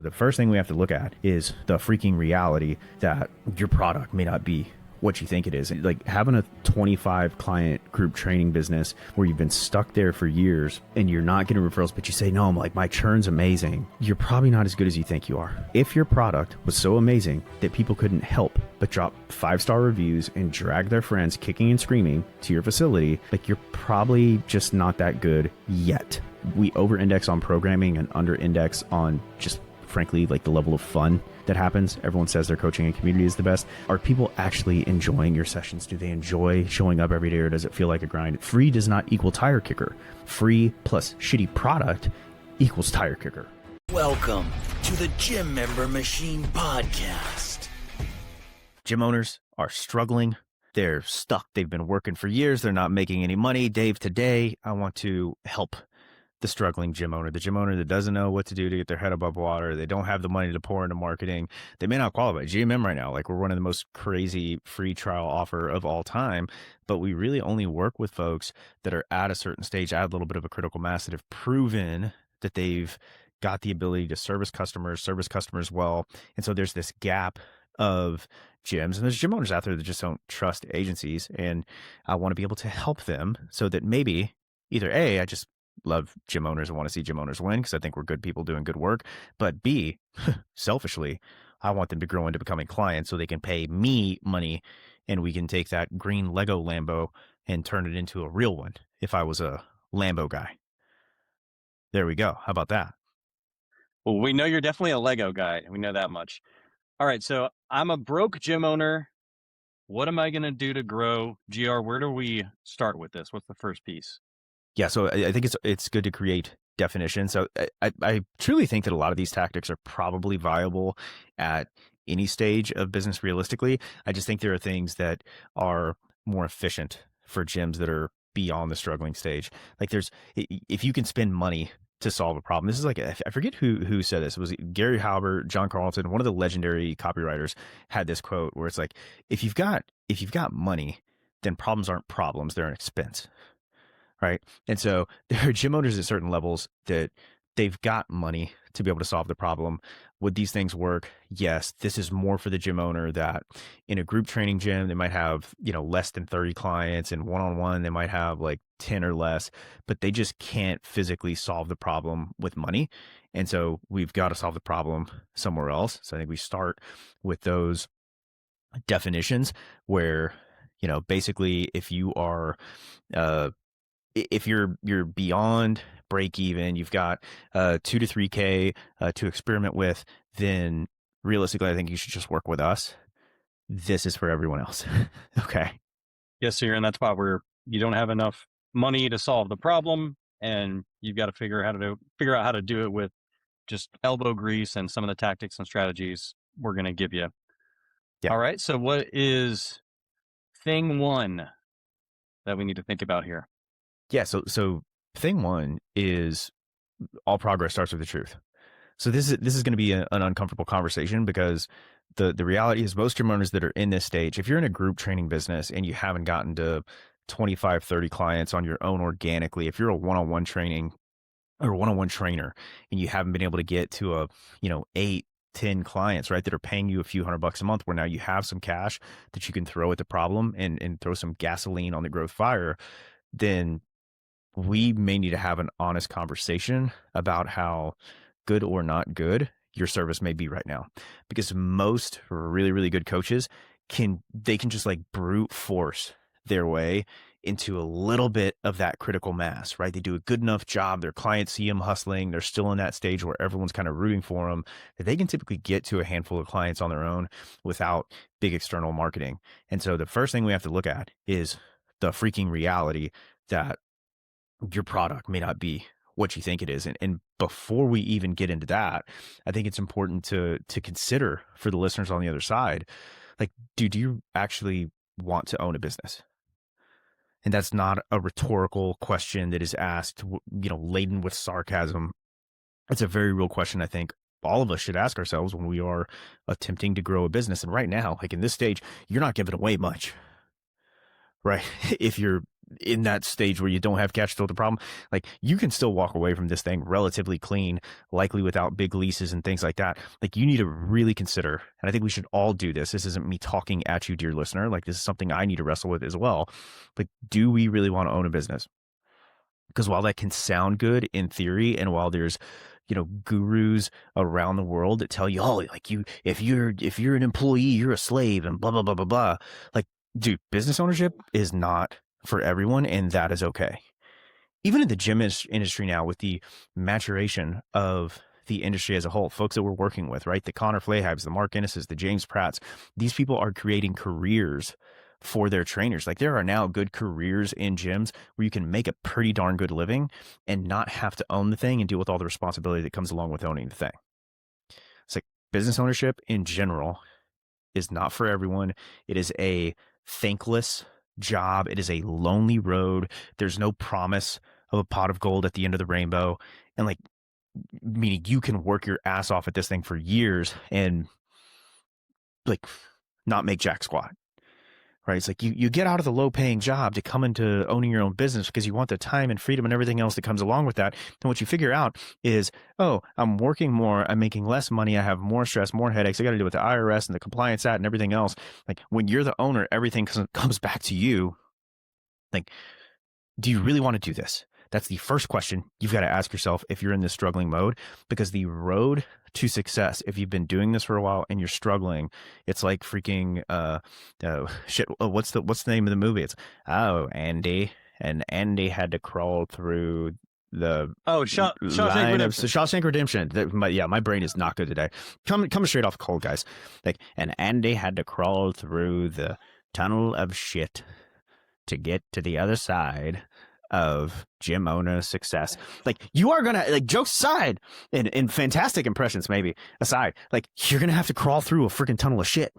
The first thing we have to look at is the freaking reality that your product may not be what you think it is. Like having a 25 client group training business where you've been stuck there for years and you're not getting referrals, but you say, no, I'm like, my churn's amazing. You're probably not as good as you think you are. If your product was so amazing that people couldn't help but drop 5-star reviews and drag their friends kicking and screaming to your facility, like you're probably just not that good yet. We over-index on programming and under-index on just frankly, like the level of fun that happens. Everyone says their coaching and community is the best. Are people actually enjoying your sessions? Do they enjoy showing up every day, or does it feel like a grind? Free does not equal tire kicker. Free plus shitty product equals tire kicker. Welcome to the Gym Member Machine Podcast. Gym owners are struggling. They're stuck. They've been working for years. They're not making any money. Dave, today I want to help the struggling gym owner, the gym owner that doesn't know what to do to get their head above water. They don't have the money to pour into marketing. They may not qualify. GMM right now, like we're one of the most crazy free trial offer of all time, but we really only work with folks that are at a certain stage, at a little bit of a critical mass, that have proven that they've got the ability to service customers well. And so there's this gap of gyms, and there's gym owners out there that just don't trust agencies. And I want to be able to help them so that maybe either A, I just love gym owners and want to see gym owners win because I think we're good people doing good work. But B, selfishly, I want them to grow into becoming clients so they can pay me money and we can take that green Lego Lambo and turn it into a real one if I was a Lambo guy. There we go. How about that? Well, we know you're definitely a Lego guy. We know that much. All right. So I'm a broke gym owner. What am I going to do to grow? GR, where do we start with this? What's the first piece? Yeah, so I think it's good to create definition. So I truly think that a lot of these tactics are probably viable at any stage of business realistically. I just think there are things that are more efficient for gyms that are beyond the struggling stage. Like if you can spend money to solve a problem. This is like, I forget who said this. It was Gary Halbert, John Carlton, one of the legendary copywriters had this quote where it's like, if you've got money, then problems aren't problems, they're an expense. Right. And so there are gym owners at certain levels that they've got money to be able to solve the problem. Would these things work? Yes. This is more for the gym owner that in a group training gym, they might have, less than 30 clients, and one-on-one, they might have like 10 or less, but they just can't physically solve the problem with money. And so we've got to solve the problem somewhere else. So I think we start with those definitions where, basically if you are, if you're beyond break even, you've got 2 to 3K to experiment with, then realistically, I think you should just work with us. This is for everyone else. Okay. Yes, sir. And that's why you don't have enough money to solve the problem, and you've got to figure out how to do it with just elbow grease and some of the tactics and strategies we're going to give you. Yeah. All right. So what is thing one that we need to think about here? Yeah. So thing one is all progress starts with the truth. So this is going to be an uncomfortable conversation because the reality is most gym owners that are in this stage, if you're in a group training business and you haven't gotten to 25, 30 clients on your own organically, if you're a one-on-one training or one-on-one trainer and you haven't been able to get to 8, 10 clients, right, that are paying you a few $100 a month, where now you have some cash that you can throw at the problem and throw some gasoline on the growth fire, then we may need to have an honest conversation about how good or not good your service may be right now. Because most really, really good coaches can just like brute force their way into a little bit of that critical mass, right? They do a good enough job. Their clients see them hustling. They're still in that stage where everyone's kind of rooting for them, that they can typically get to a handful of clients on their own without big external marketing. And so the first thing we have to look at is the freaking reality that your product may not be what you think it is. And before we even get into that, I think it's important to consider for the listeners on the other side, like, do you actually want to own a business? And that's not a rhetorical question that is asked, laden with sarcasm. It's a very real question I think all of us should ask ourselves when we are attempting to grow a business. And right now, like in this stage, you're not giving away much, right? If you're in that stage where you don't have cash to fill the problem, like you can still walk away from this thing relatively clean, likely without big leases and things like that. Like you need to really consider, and I think we should all do this. This isn't me talking at you, dear listener. Like this is something I need to wrestle with as well. Like, do we really want to own a business? Because while that can sound good in theory, and while there's gurus around the world that tell you, oh, like if you're an employee, you're a slave, and blah blah blah blah blah. Like, dude, business ownership is not for everyone, and that is okay. Even in the gym industry now, with the maturation of the industry as a whole, folks that we're working with, right? The Connor Flahabs, the Mark Innes's, the James Pratts, these people are creating careers for their trainers. Like there are now good careers in gyms where you can make a pretty darn good living and not have to own the thing and deal with all the responsibility that comes along with owning the thing. It's like business ownership in general is not for everyone. It is a thankless job. It is a lonely road. There's no promise of a pot of gold at the end of the rainbow. And like, meaning you can work your ass off at this thing for years and like not make jack squat. Right. It's like you get out of the low paying job to come into owning your own business because you want the time and freedom and everything else that comes along with that. And what you figure out is, oh, I'm working more. I'm making less money. I have more stress, more headaches. I got to deal with the IRS and the Compliance Act and everything else. Like when you're the owner, everything comes back to you. Like, do you really want to do this? That's the first question you've got to ask yourself if you're in this struggling mode, because the road to success, if you've been doing this for a while and you're struggling, it's like freaking shit. What's the name of the movie? It's Andy, and Andy had to crawl through the Shawshank Redemption. Shawshank Redemption. My brain is not good today. Coming straight off cold, guys. Like, and Andy had to crawl through the tunnel of shit to get to the other side of gym owner success. Like, you are gonna, like, jokes aside, and fantastic impressions maybe aside, like, you're gonna have to crawl through a freaking tunnel of shit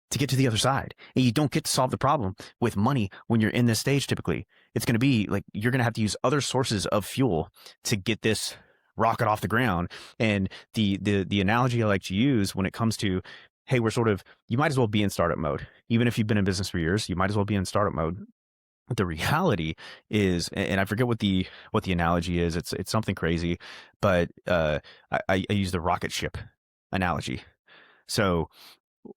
to get to the other side. And you don't get to solve the problem with money when you're in this stage. Typically, it's gonna be like you're gonna have to use other sources of fuel to get this rocket off the ground. And the analogy I like to use when it comes to, hey, you might as well be in startup mode. Even if you've been in business for years, you might as well be in startup mode. The reality is, and I forget what the analogy is. It's something crazy, but I use the rocket ship analogy. So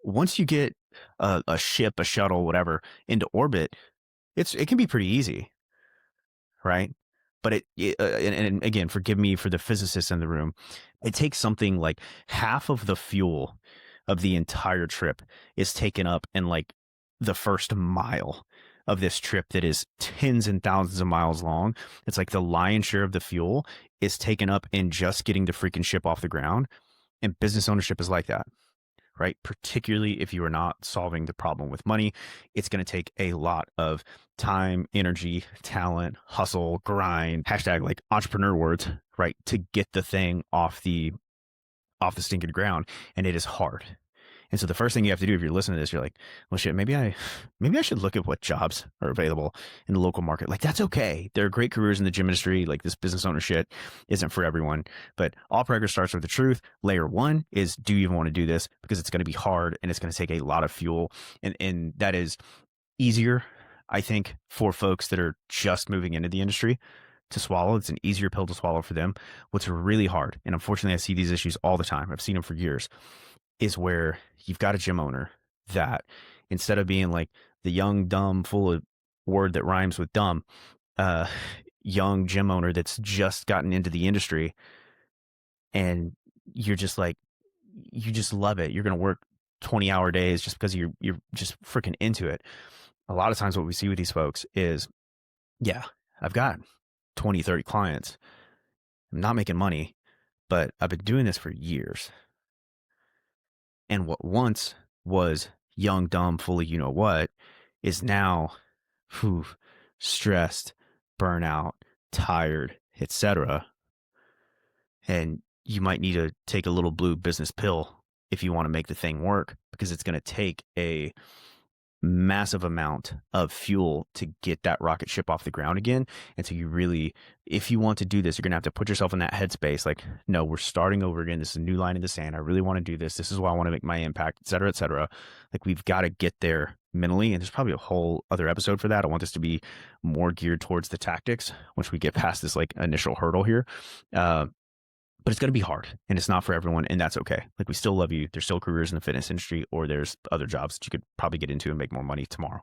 once you get a ship, a shuttle, whatever, into orbit, it can be pretty easy, right? But and again, forgive me for the physicists in the room, it takes something like half of the fuel of the entire trip is taken up in like the first mile of this trip that is tens and thousands of miles long. It's like the lion's share of the fuel is taken up in just getting the freaking ship off the ground. And business ownership is like that, right? Particularly if you are not solving the problem with money, it's going to take a lot of time, energy, talent, hustle, grind, hashtag like entrepreneur words, right? To get the thing off the stinking ground. And it is hard. And so the first thing you have to do if you're listening to this, you're like, well, shit, maybe I should look at what jobs are available in the local market. Like, that's okay. There are great careers in the gym industry. Like, this business owner shit isn't for everyone. But all progress starts with the truth. Layer one is, do you even want to do this? Because it's going to be hard and it's going to take a lot of fuel. And that is easier, I think, for folks that are just moving into the industry to swallow. It's an easier pill to swallow for them. What's really hard, and unfortunately I see these issues all the time, I've seen them for years, is where you've got a gym owner that, instead of being like the young, dumb, full of word that rhymes with dumb, young gym owner that's just gotten into the industry, and you're just like, you just love it. You're going to work 20-hour days just because you're just freaking into it. A lot of times what we see with these folks is, yeah, I've got 20, 30 clients. I'm not making money, but I've been doing this for years. And what once was young, dumb, fully you know what is now stressed, burnout, tired, etc. And you might need to take a little blue business pill if you want to make the thing work, because it's going to take a massive amount of fuel to get that rocket ship off the ground again. And so you really, if you want to do this, you're going to have to put yourself in that headspace. Like, no, we're starting over again. This is a new line in the sand. I really want to do this. This is why I want to make my impact, et cetera, et cetera. Like, we've got to get there mentally. And there's probably a whole other episode for that. I want this to be more geared towards the tactics once we get past this like initial hurdle here. But it's going to be hard, and it's not for everyone, and that's okay. Like, we still love you. There's still careers in the fitness industry, or there's other jobs that you could probably get into and make more money tomorrow.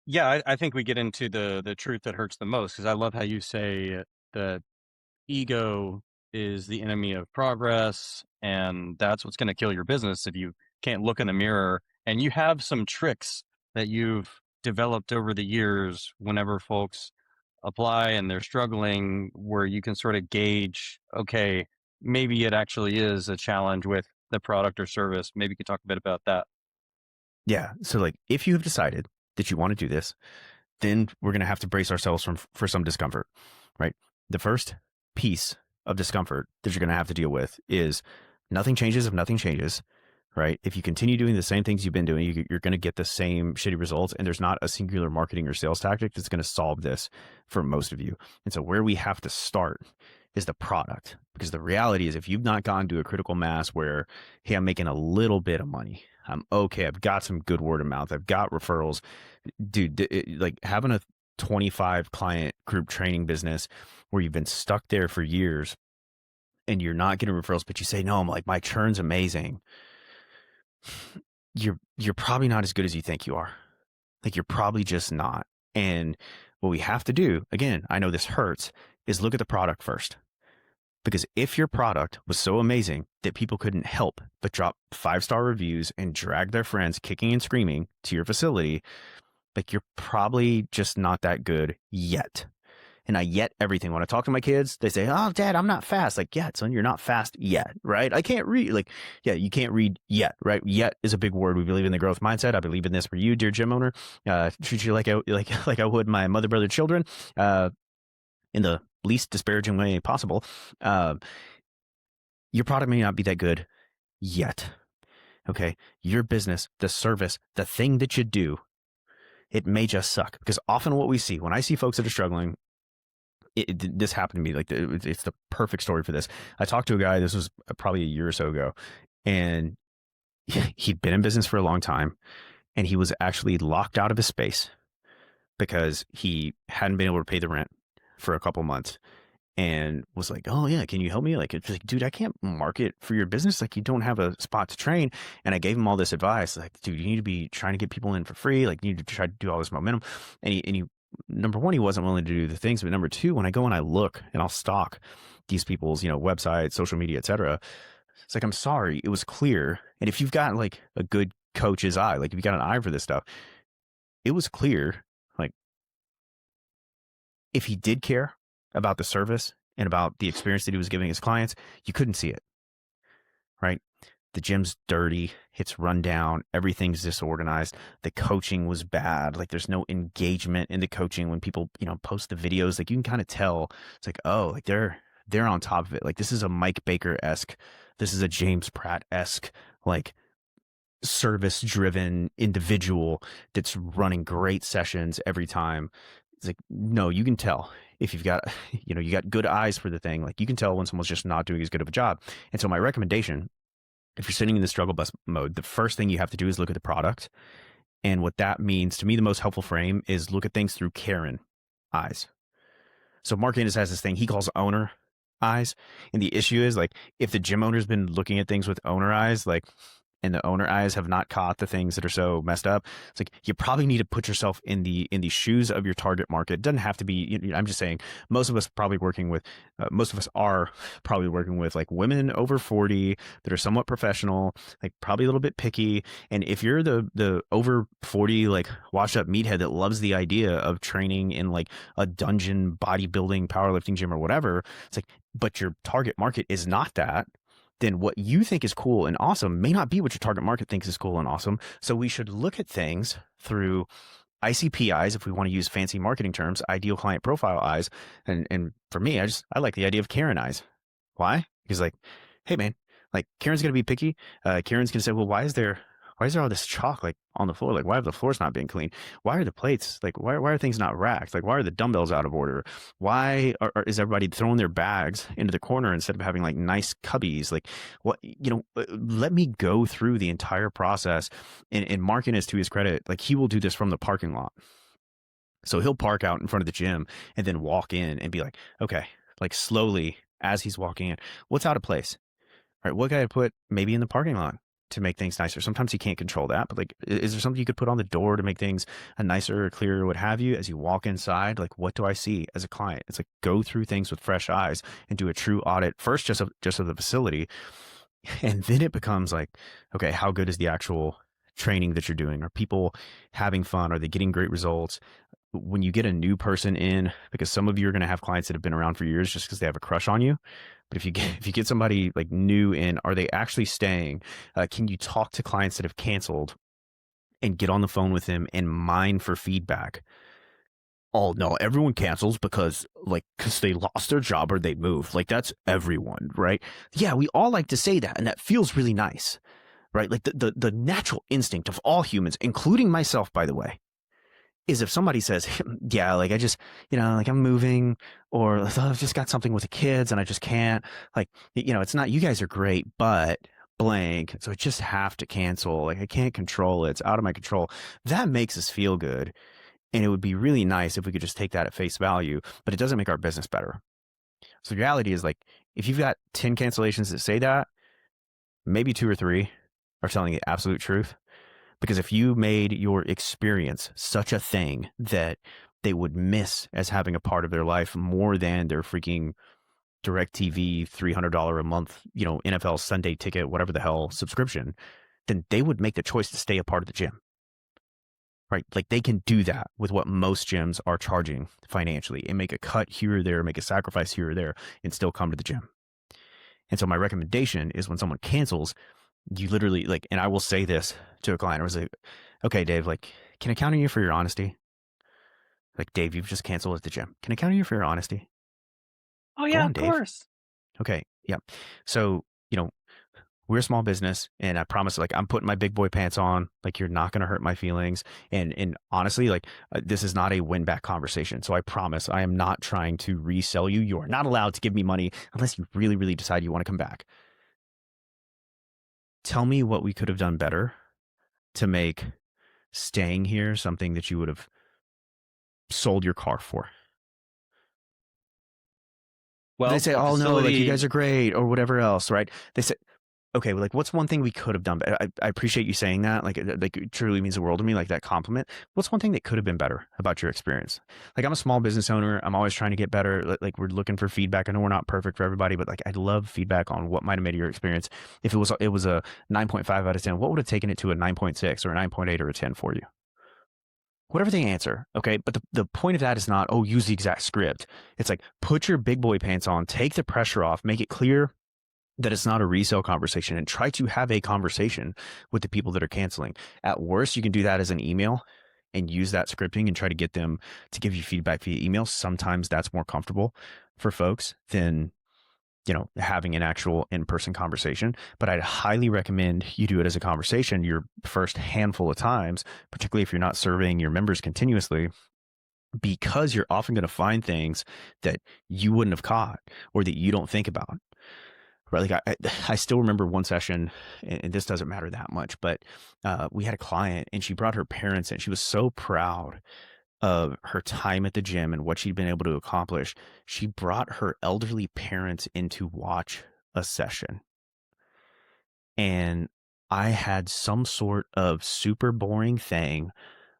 Yeah, I think we get into the truth that hurts the most, because I love how you say that ego is the enemy of progress, and that's what's going to kill your business if you can't look in the mirror. And you have some tricks that you've developed over the years whenever folks apply and they're struggling, where you can sort of gauge, okay, maybe it actually is a challenge with the product or service. Maybe you could talk a bit about that. Yeah. So, like, if you have decided that you want to do this, then we're going to have to brace ourselves for some discomfort, right? The first piece of discomfort that you're going to have to deal with is nothing changes if nothing changes, right? If you continue doing the same things you've been doing, you're going to get the same shitty results. And there's not a singular marketing or sales tactic that's going to solve this for most of you. And so where we have to start is the product, because the reality is, if you've not gotten to a critical mass where, hey, I'm making a little bit of money, I'm okay, I've got some good word of mouth, I've got referrals, dude, like having a 25 client group training business where you've been stuck there for years and you're not getting referrals, but you say, no, I'm like, my churn's amazing. You're probably not as good as you think you are. Like, you're probably just not. And what we have to do, again, I know this hurts, is look at the product first. Because if your product was so amazing that people couldn't help but drop 5-star reviews and drag their friends kicking and screaming to your facility, like, you're probably just not that good yet. And I yet everything. When I talk to my kids, they say, oh, Dad, I'm not fast. Like, yeah, son, you're not fast yet, right? I can't read. Like, yeah, you can't read yet, right? Yet is a big word. We believe in the growth mindset. I believe in this for you, dear gym owner. Treat you like I would my mother, brother, children, in the least disparaging way possible. Your product may not be that good yet. Okay. Your business, the service, the thing that you do, it may just suck. Because often what we see, when I see folks that are struggling, this happened to me. Like, it's the perfect story for this. I talked to a guy, this was probably a year or so ago, and he'd been in business for a long time, and he was actually locked out of his space because he hadn't been able to pay the rent for a couple months, and was like, oh yeah, can you help me? Like, it's like, dude, I can't market for your business. Like, you don't have a spot to train. And I gave him all this advice. Like, dude, you need to be trying to get people in for free. Like, you need to try to do all this momentum. And he number one, he wasn't willing to do the things. But number two, when I go and I look and I'll stalk these people's, websites, social media, etc., it's like, I'm sorry, it was clear. And if you've got like a good coach's eye, like if you got an eye for this stuff, it was clear. Like, if he did care about the service and about the experience that he was giving his clients, you couldn't see it, right? The gym's dirty, it's run down, everything's disorganized. The coaching was bad. Like, there's no engagement in the coaching when people, post the videos. Like, you can kind of tell. It's like, oh, like they're on top of it. Like, this is a Mike Baker-esque, this is a James Pratt-esque, like, service driven individual that's running great sessions every time. It's like, no, you can tell if you've got, you got good eyes for the thing. Like, you can tell when someone's just not doing as good of a job. And so my recommendation, if you're sitting in the struggle bus mode, the first thing you have to do is look at the product. And what that means to me, the most helpful frame is look at things through Karen eyes. So Mark Innes has this thing he calls owner eyes. And the issue is, like, if the gym owner's been looking at things with owner eyes, like, and the owner eyes have not caught the things that are so messed up, it's like, you probably need to put yourself in the shoes of your target market. It doesn't have to be, I'm just saying, most of us are probably working with like women over 40 that are somewhat professional, like probably a little bit picky. And if you're the over 40, like, washed up meathead that loves the idea of training in like a dungeon bodybuilding powerlifting gym or whatever, it's like, but your target market is not that, then what you think is cool and awesome may not be what your target market thinks is cool and awesome. So we should look at things through ICP eyes, if we want to use fancy marketing terms, ideal client profile eyes. And for me, I like the idea of Karen eyes. Why? Because, like, hey man, like, Karen's going to be picky. Karen's going to say, well, why is there why is there all this chalk like on the floor? Like, why have the floors not been cleaned? Why are the plates like, why are things not racked? Like, why are the dumbbells out of order? Why is everybody throwing their bags into the corner instead of having like nice cubbies? Like, what, let me go through the entire process. And Markin is, to his credit, like he will do this from the parking lot. So he'll park out in front of the gym and then walk in and be like, okay, like slowly as he's walking in, what's out of place? All right, what can I put maybe in the parking lot to make things nicer? Sometimes you can't control that, but like, is there something you could put on the door to make things a nicer or clearer, what have you? As you walk inside, like, what do I see as a client? It's like go through things with fresh eyes and do a true audit first, just of the facility, and then it becomes like, okay, how good is the actual training that you're doing? Are people having fun? Are they getting great results? When you get a new person in, because some of you are going to have clients that have been around for years just because they have a crush on you. But if you get somebody like new in, are they actually staying? Can you talk to clients that have canceled and get on the phone with them and mine for feedback? Oh no, everyone cancels because they lost their job or they moved. Like that's everyone, right? Yeah, we all like to say that, and that feels really nice, right? Like the natural instinct of all humans, including myself, by the way, is if somebody says, yeah, like I just, like I'm moving, or I've just got something with the kids and I just can't, like, it's not, you guys are great, but blank. So I just have to cancel. Like I can't control it. It's out of my control. That makes us feel good. And it would be really nice if we could just take that at face value, but it doesn't make our business better. So the reality is like, if you've got 10 cancellations that say that, maybe 2 or 3 are telling the absolute truth. Because if you made your experience such a thing that they would miss as having a part of their life more than their freaking DirecTV $300 a month, NFL Sunday ticket, whatever the hell subscription, then they would make the choice to stay a part of the gym. Right? Like they can do that with what most gyms are charging financially and make a cut here or there, make a sacrifice here or there, and still come to the gym. And so my recommendation is when someone cancels, you literally like, and I will say this to a client, I was like, okay, Dave, like, can I count on you for your honesty? Like, Dave, you've just canceled at the gym. Can I count on you for your honesty? Oh Go yeah, on, of Dave. course. Okay. Yeah. So, we're a small business and I promise, like, I'm putting my big boy pants on. Like, you're not going to hurt my feelings. And honestly, like, this is not a win back conversation. So I promise I am not trying to resell you. You are not allowed to give me money unless you really, really decide you want to come back. Tell me what we could have done better to make staying here something that you would have sold your car for. Well, They say, the oh no, like you guys facility. are great or whatever else, right? They say, okay, well, like what's one thing we could have done better? I appreciate you saying that. Like it truly means the world to me, like that compliment. What's one thing that could have been better about your experience? Like I'm a small business owner. I'm always trying to get better. Like we're looking for feedback. I know we're not perfect for everybody, but like I'd love feedback on what might have made your experience. If it was a 9.5 out of 10, what would have taken it to a 9.6 or a 9.8 or a 10 for you? Whatever they answer, okay? But the point of that is not, oh, use the exact script. It's like, put your big boy pants on, take the pressure off, make it clear that it's not a resale conversation, and try to have a conversation with the people that are canceling. At worst, you can do that as an email and use that scripting and try to get them to give you feedback via email. Sometimes that's more comfortable for folks than having an actual in-person conversation. But I'd highly recommend you do it as a conversation your first handful of times, particularly if you're not surveying your members continuously, because you're often going to find things that you wouldn't have caught or that you don't think about. Right? Like I still remember one session, and this doesn't matter that much, but we had a client and she brought her parents in. She was so proud of her time at the gym and what she'd been able to accomplish. She brought her elderly parents in to watch a session. And I had some sort of super boring thing.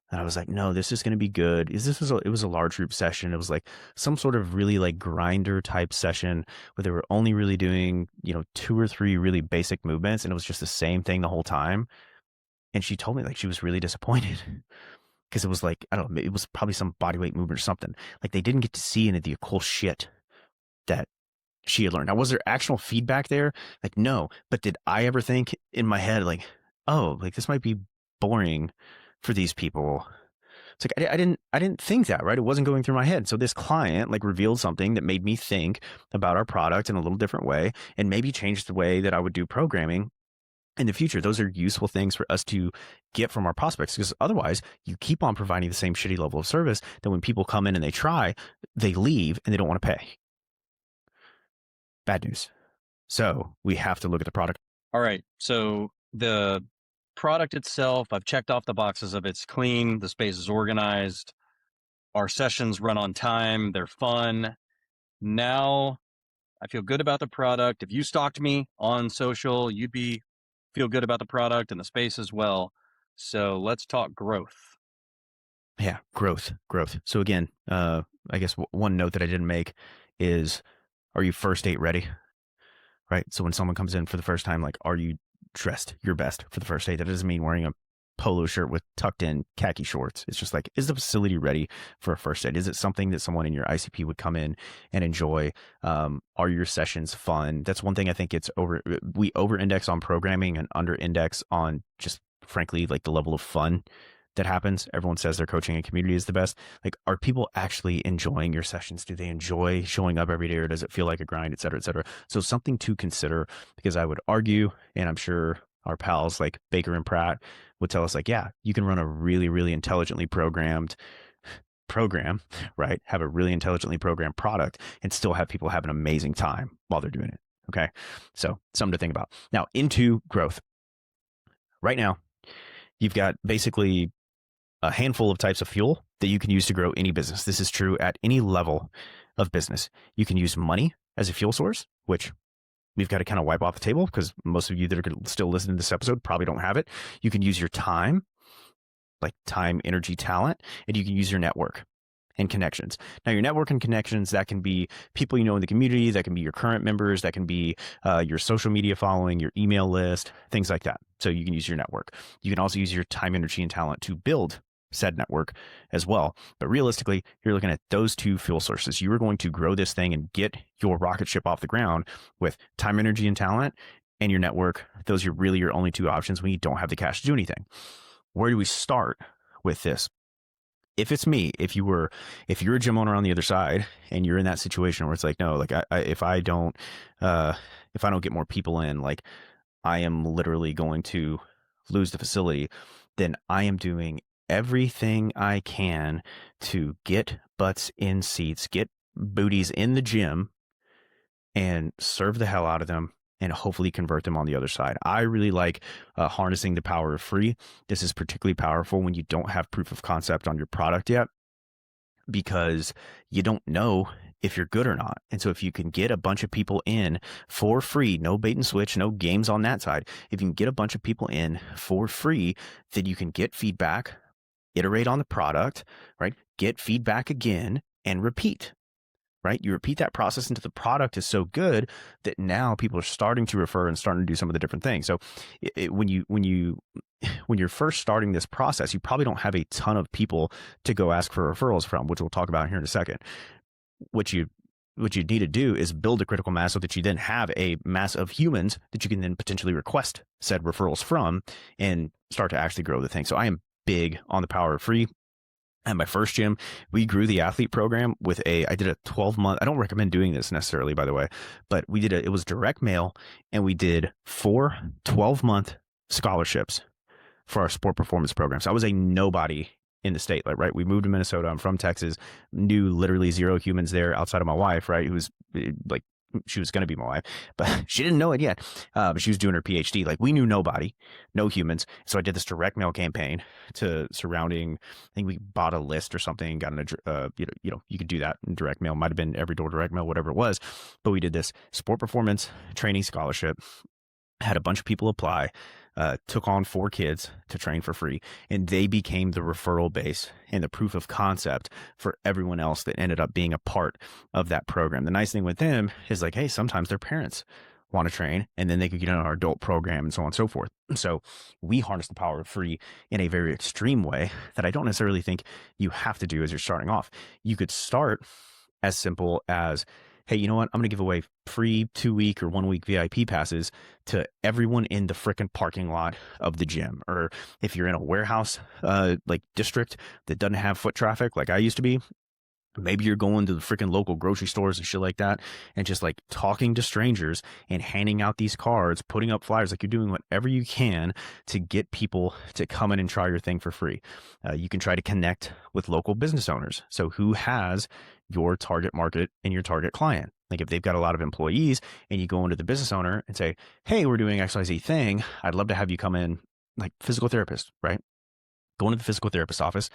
And I was like, no, this is going to be good. It was a large group session. It was like some sort of really like grinder type session where they were only really doing, 2 or 3 really basic movements. And it was just the same thing the whole time. And she told me like she was really disappointed because it was like, I don't know, it was probably some bodyweight movement or something. Like they didn't get to see any of the occult shit that she had learned. Now, was there actual feedback there? Like, no. But did I ever think in my head, like, oh, like this might be boring for these people? It's like I didn't think that, right? It wasn't going through my head. So this client like revealed something that made me think about our product in a little different way and maybe changed the way that I would do programming. in the future. Those are useful things for us to get from our prospects, because otherwise you keep on providing the same shitty level of service that when people come in and they try, they leave and they don't want to pay. Bad news. So we have to look at the product. All right. So the product itself, I've checked off the boxes of it's clean, the space is organized, our sessions run on time, they're fun. Now I feel good about the product. If you stalked me on social, you'd feel good about the product and the space as well. So let's talk growth. Yeah, growth. So again, I guess one note that I didn't make is, are you first date ready? Right. So when someone comes in for the first time, like, are you dressed your best for the first date? That doesn't mean wearing a polo shirt with tucked in khaki shorts. It's just like, is the facility ready for a first date? Is it something that someone in your ICP would come in and enjoy? Are your sessions fun? That's one thing I think we over index on programming and under index on just frankly, like the level of fun that happens. Everyone says their coaching and community is the best. Like, are people actually enjoying your sessions? Do they enjoy showing up every day, or does it feel like a grind, et cetera, et cetera? So something to consider, because I would argue, and I'm sure our pals like Baker and Pratt would tell us, like, yeah, you can run a really, really intelligently programmed program, right? Have a really intelligently programmed product and still have people have an amazing time while they're doing it. Okay. So something to think about. Now, into growth. Right now, you've got basically a handful of types of fuel that you can use to grow any business. This is true at any level of business. You can use money as a fuel source, which we've got to kind of wipe off the table because most of you that are still listening to this episode probably don't have it. You can use your time, like time, energy, talent, and you can use your network and connections. Now, your network and connections, that can be people you know in the community, that can be your current members, that can be your social media following, your email list, things like that. So you can use your network. You can also use your time, energy, and talent to build said network as well. But realistically, you're looking at those two fuel sources. You are going to grow this thing and get your rocket ship off the ground with time, energy, and talent, and your network. Those are really your only two options when you don't have the cash to do anything. Where do we start with this? If it's me, if you're a gym owner on the other side and you're in that situation where it's like, no, like if I don't get more people in, like I am literally going to lose the facility, then I am doing everything I can to get butts in seats, get booties in the gym, and serve the hell out of them and hopefully convert them on the other side. I really like harnessing the power of free. This is particularly powerful when you don't have proof of concept on your product yet, because you don't know if you're good or not. And so if you can get a bunch of people in for free, no bait and switch, no games on that side. If you can get a bunch of people in for free, then you can get feedback, iterate on the product, right? Get feedback again and repeat. Right? You repeat that process until the product is so good that now people are starting to refer and starting to do some of the different things. So when you're first starting this process, you probably don't have a ton of people to go ask for referrals from, which we'll talk about here in a second. What you need to do is build a critical mass so that you then have a mass of humans that you can then potentially request said referrals from and start to actually grow the thing. So I am big on the power of free. At my first gym, we grew the athlete program I did a 12-month, I don't recommend doing this necessarily, by the way, but it was direct mail, and we did 4 12-month scholarships for our sport performance program. So I was a nobody in the state, like, right? We moved to Minnesota. I'm from Texas, knew literally zero humans there outside of my wife, right? Who was like, she was going to be my wife, but she didn't know it yet. But she was doing her PhD. Like, we knew nobody, no humans. So I did this direct mail campaign to surrounding. I think we bought a list or something. Got you could do that in direct mail. Might have been every door direct mail, whatever it was. But we did this sport performance training scholarship. Had a bunch of people apply. Took on 4 kids to train for free, and they became the referral base and the proof of concept for everyone else that ended up being a part of that program. The nice thing with them is, like, hey, sometimes their parents want to train, and then they could get in our adult program and so on and so forth. So we harness the power of free in a very extreme way that I don't necessarily think you have to do as you're starting off. You could start as simple as, hey, you know what? I'm going to give away free 2-week or 1-week VIP passes to everyone in the frickin' parking lot of the gym. Or if you're in a warehouse like district that doesn't have foot traffic like I used to be, Maybe you're going to the freaking local grocery stores and shit like that and just like talking to strangers and handing out these cards, putting up flyers, like you're doing whatever you can to get people to come in and try your thing for free. You can try to connect with local business owners. So who has your target market and your target client? Like if they've got a lot of employees and you go into the business owner and say, hey, we're doing XYZ thing. I'd love to have you come in, like physical therapist, right? Go into the physical therapist office.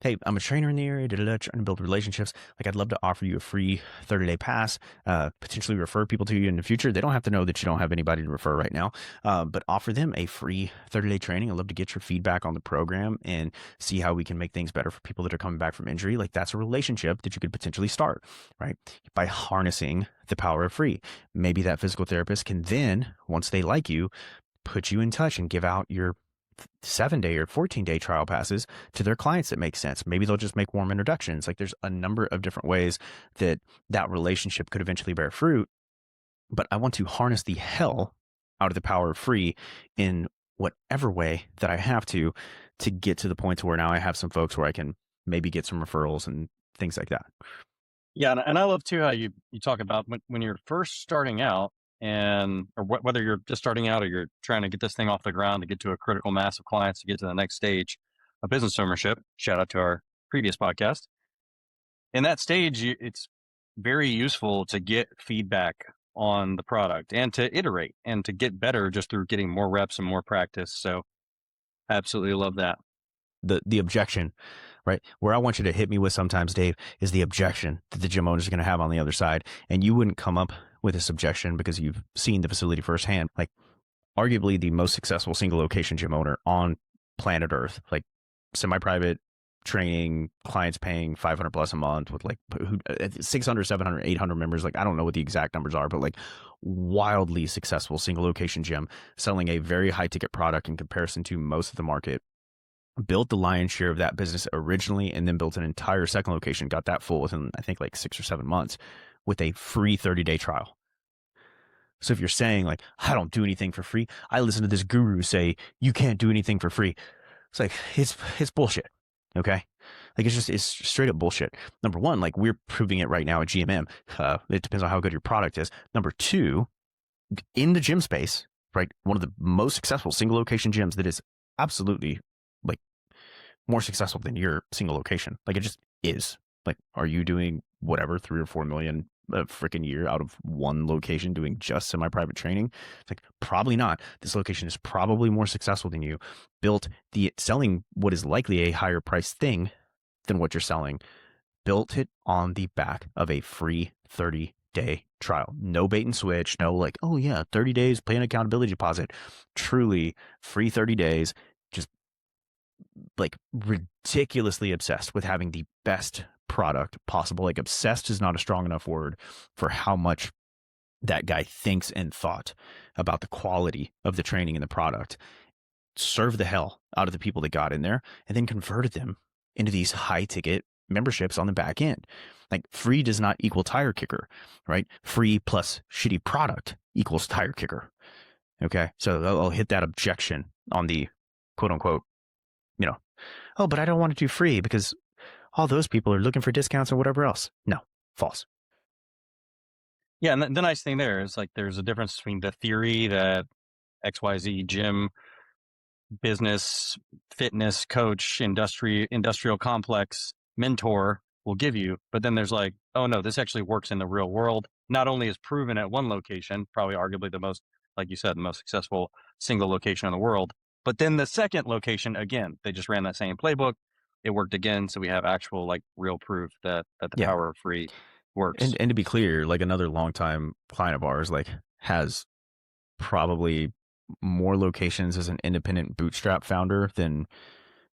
Hey, I'm a trainer in the area, trying to build relationships. Like, I'd love to offer you a free 30-day pass, potentially refer people to you in the future. They don't have to know that you don't have anybody to refer right now, but offer them a free 30-day training. I'd love to get your feedback on the program and see how we can make things better for people that are coming back from injury. Like, that's a relationship that you could potentially start, right? By harnessing the power of free. Maybe that physical therapist can then, once they like you, put you in touch and give out your 7-day or 14-day trial passes to their clients that make sense. Maybe they'll just make warm introductions. Like there's a number of different ways that that relationship could eventually bear fruit. But I want to harness the hell out of the power of free in whatever way that I have to get to the point to where now I have some folks where I can maybe get some referrals and things like that. Yeah, and I love too how you talk about when you're first starting out, and or whether you're just starting out or you're trying to get this thing off the ground to get to a critical mass of clients to get to the next stage of business ownership. Shout out to our previous podcast. In that stage, it's very useful to get feedback on the product and to iterate and to get better just through getting more reps and more practice. So, absolutely love that. The objection, right? Where I want you to hit me with sometimes, Dave, is the objection that the gym owners are going to have on the other side. And you wouldn't come up with this objection because you've seen the facility firsthand. Like arguably the most successful single location gym owner on planet Earth, like semi-private training, clients paying 500 plus a month with like 600, 700, 800 members. Like, I don't know what the exact numbers are, but like wildly successful single location gym selling a very high ticket product in comparison to most of the market. Built the lion's share of that business originally and then built an entire second location, got that full within, I think, like 6 or 7 months with a free 30-day trial. So if you're saying like, I don't do anything for free, I listen to this guru say, you can't do anything for free. It's like, it's bullshit. Okay. Like it's straight up bullshit. Number one, like we're proving it right now at GMM. It depends on how good your product is. Number two, in the gym space, right? One of the most successful single location gyms that is absolutely like more successful than your single location. Like it just is. Like, are you doing whatever 3 or 4 million a freaking year out of one location doing just semi-private training? It's like, probably not. This location is probably more successful than you. Built the selling what is likely a higher price thing than what you're selling. Built it on the back of a free 30-day trial. No bait and switch. No like, oh yeah, 30 days, pay an accountability deposit. Truly free 30 days. Just like ridiculously obsessed with having the best product possible. Like obsessed is not a strong enough word for how much that guy thinks and thought about the quality of the training and the product. Served the hell out of the people that got in there and then converted them into these high ticket memberships on the back end. Like free does not equal tire kicker, right? Free plus shitty product equals tire kicker. Okay. So I'll hit that objection on the quote unquote, oh, but I don't want to do free because all those people are looking for discounts or whatever else. No, false. Yeah, and the nice thing there is like there's a difference between the theory that XYZ gym, business, fitness coach, industrial complex mentor will give you, but then there's like, oh no, this actually works in the real world. Not only is proven at one location, probably arguably the most, like you said, the most successful single location in the world, but then the second location, again, they just ran that same playbook. It worked again. So we have actual like real proof that the Yeah. power of free works. And to be clear, like another longtime client of ours, like has probably more locations as an independent bootstrap founder than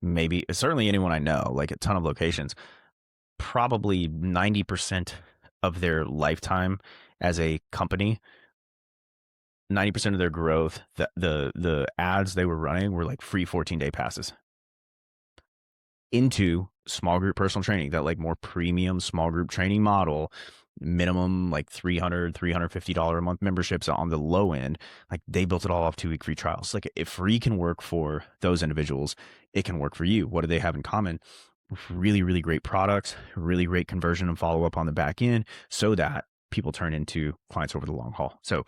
maybe certainly anyone I know, like a ton of locations. Probably 90% of their lifetime as a company, 90% of their growth, the ads they were running were like free 14-day passes into small group personal training, that like more premium small group training model, minimum like $350 a month memberships on the low end. Like they built it all off 2-week free trials. Like if free can work for those individuals, it can work for you. What do they have in common? really, really great products, really great conversion and follow up on the back end so that people turn into clients over the long haul. So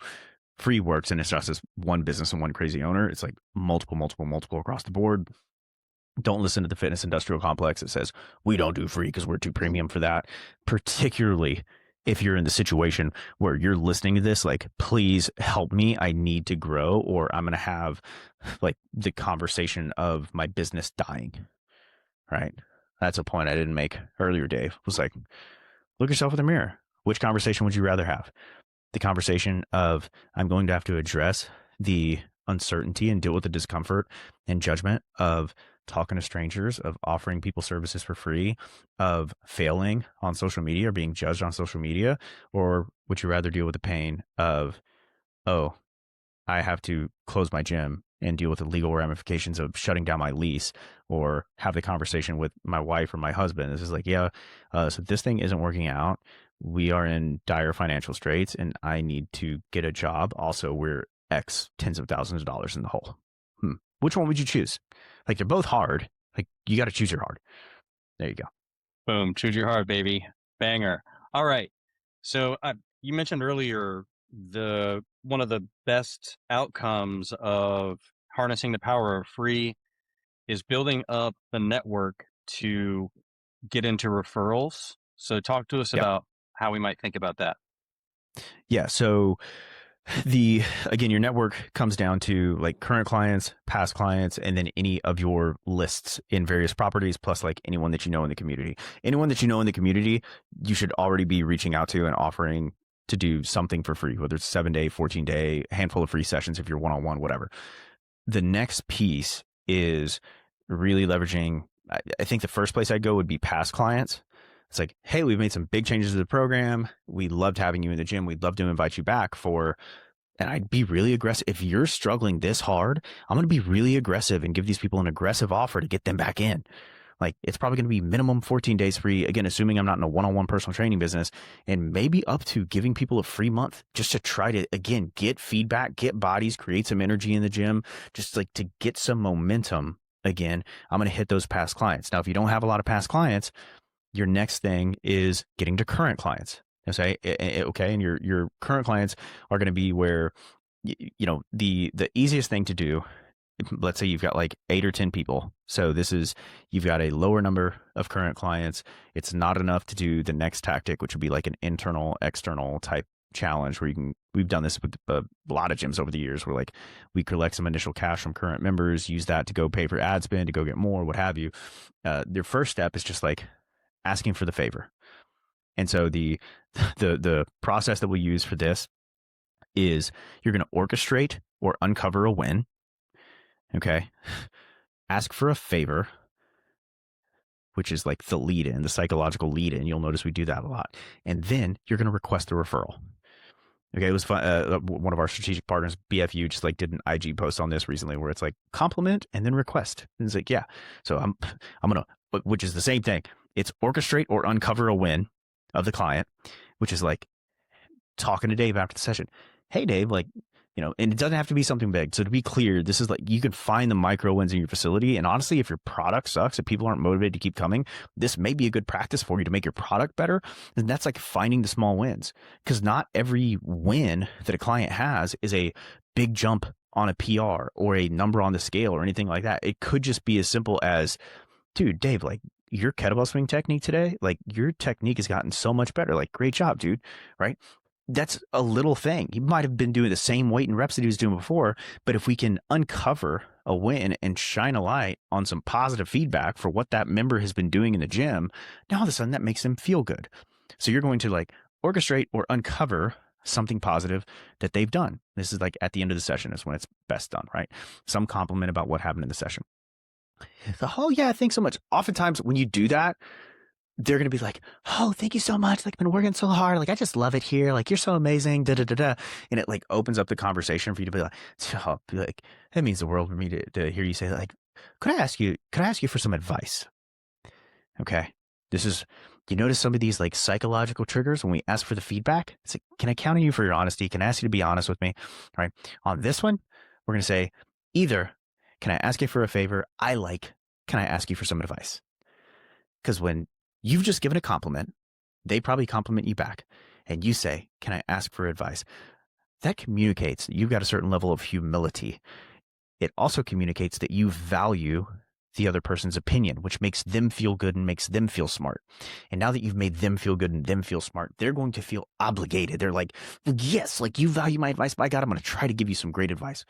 free works, and it's not just one business and one crazy owner. It's like multiple, multiple, multiple across the board. Don't listen to the fitness industrial complex that says we don't do free because we're too premium for that. Particularly if you're in the situation where you're listening to this, like, please help me. I need to grow, or I'm going to have like the conversation of my business dying. Right. That's a point I didn't make earlier, Dave. Was like, look yourself in the mirror. Which conversation would you rather have? The conversation of I'm going to have to address the uncertainty and deal with the discomfort and judgment of talking to strangers, of offering people services for free, of failing on social media or being judged on social media? Or would you rather deal with the pain of, oh, I have to close my gym and deal with the legal ramifications of shutting down my lease, or have the conversation with my wife or my husband? This is like, yeah, so this thing isn't working out. We are in dire financial straits and I need to get a job. Also, we're X tens of thousands of dollars in the hole. Which one would you choose? Like, they're both hard. Like, you got to choose your hard. There you go. Boom. Choose your heart, baby. Banger. All right. So you mentioned earlier one of the best outcomes of harnessing the power of free is building up the network to get into referrals. So talk to us Yeah. about how we might think about that. Yeah. So again, your network comes down to like current clients, past clients, and then any of your lists in various properties, plus like anyone that you know in the community. Anyone that you know in the community, you should already be reaching out to and offering to do something for free, whether it's 7-day, 14-day, handful of free sessions if you're one-on-one, whatever. The next piece is really leveraging. I think the first place I'd go would be past clients. It's like, hey, we've made some big changes to the program. We loved having you in the gym. We'd love to invite you back for, and I'd be really aggressive. If you're struggling this hard, I'm going to be really aggressive and give these people an aggressive offer to get them back in. Like, it's probably going to be minimum 14 days free. Again, assuming I'm not in a one-on-one personal training business, and maybe up to giving people a free month just to try to, again, get feedback, get bodies, create some energy in the gym, just like to get some momentum. Again, I'm going to hit those past clients. Now, if you don't have a lot of past clients, your next thing is getting to current clients. Okay, and your current clients are going to be where, you know, the easiest thing to do. Let's say you've got like 8 or 10 people. So you've got a lower number of current clients. It's not enough to do the next tactic, which would be like an internal, external type challenge where we've done this with a lot of gyms over the years, where like we collect some initial cash from current members, use that to go pay for ad spend, to go get more, what have you. Their first step is just like asking for the favor. And so the process that we use for this is you're going to orchestrate or uncover a win. Okay. Ask for a favor, which is like the lead in, the psychological lead in. You'll notice we do that a lot. And then you're going to request a referral. Okay. It was fun. One of our strategic partners, BFU, just like did an IG post on this recently where it's like compliment and then request. And it's like, yeah. So I'm going to, which is the same thing. It's orchestrate or uncover a win of the client, which is like talking to Dave after the session. Hey, Dave, like, you know, and it doesn't have to be something big. So to be clear, this is like, you can find the micro wins in your facility. And honestly, if your product sucks, if people aren't motivated to keep coming, this may be a good practice for you to make your product better. And that's like finding the small wins, because not every win that a client has is a big jump on a PR or a number on the scale or anything like that. It could just be as simple as, dude, Dave, like, your kettlebell swing technique today, like, your technique has gotten so much better. Like, great job, dude. Right? That's a little thing. He might have been doing the same weight and reps that he was doing before, but if we can uncover a win and shine a light on some positive feedback for what that member has been doing in the gym, now all of a sudden that makes them feel good. So you're going to like orchestrate or uncover something positive that they've done. This is like at the end of the session is when it's best done, right? Some compliment about what happened in the session. Oh yeah, thanks so much. Oftentimes when you do that, they're going to be like, oh, thank you so much. Like, I've been working so hard. Like, I just love it here. Like, you're so amazing. Da, da, da, da. And it like opens up the conversation for you to be like, it means the world for me to hear you say, like, could I ask you for some advice? Okay. You notice some of these like psychological triggers when we ask for the feedback? It's like, can I count on you for your honesty? Can I ask you to be honest with me? All right. On this one, we're going to say either, can I ask you for a favor? Can I ask you for some advice? Because when you've just given a compliment, they probably compliment you back, and you say, "Can I ask for advice?" That communicates that you've got a certain level of humility. It also communicates that you value the other person's opinion, which makes them feel good and makes them feel smart. And now that you've made them feel good and them feel smart, they're going to feel obligated. They're like, yes, like you value my advice. By God, I'm going to try to give you some great advice.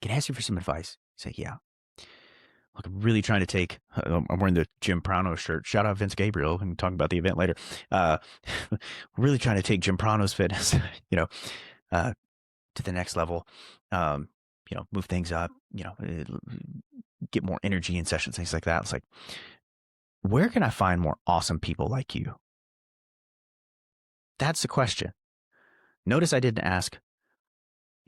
Can I ask you for some advice? Say, yeah. Look, I'm really trying to take. I'm wearing the Jim Prano shirt. Shout out Vince Gabriel. We can talk about the event later. Really trying to take Jim Prano's fitness, to the next level. Move things up. Get more energy in sessions, things like that. It's like, where can I find more awesome people like you? That's the question. Notice I didn't ask,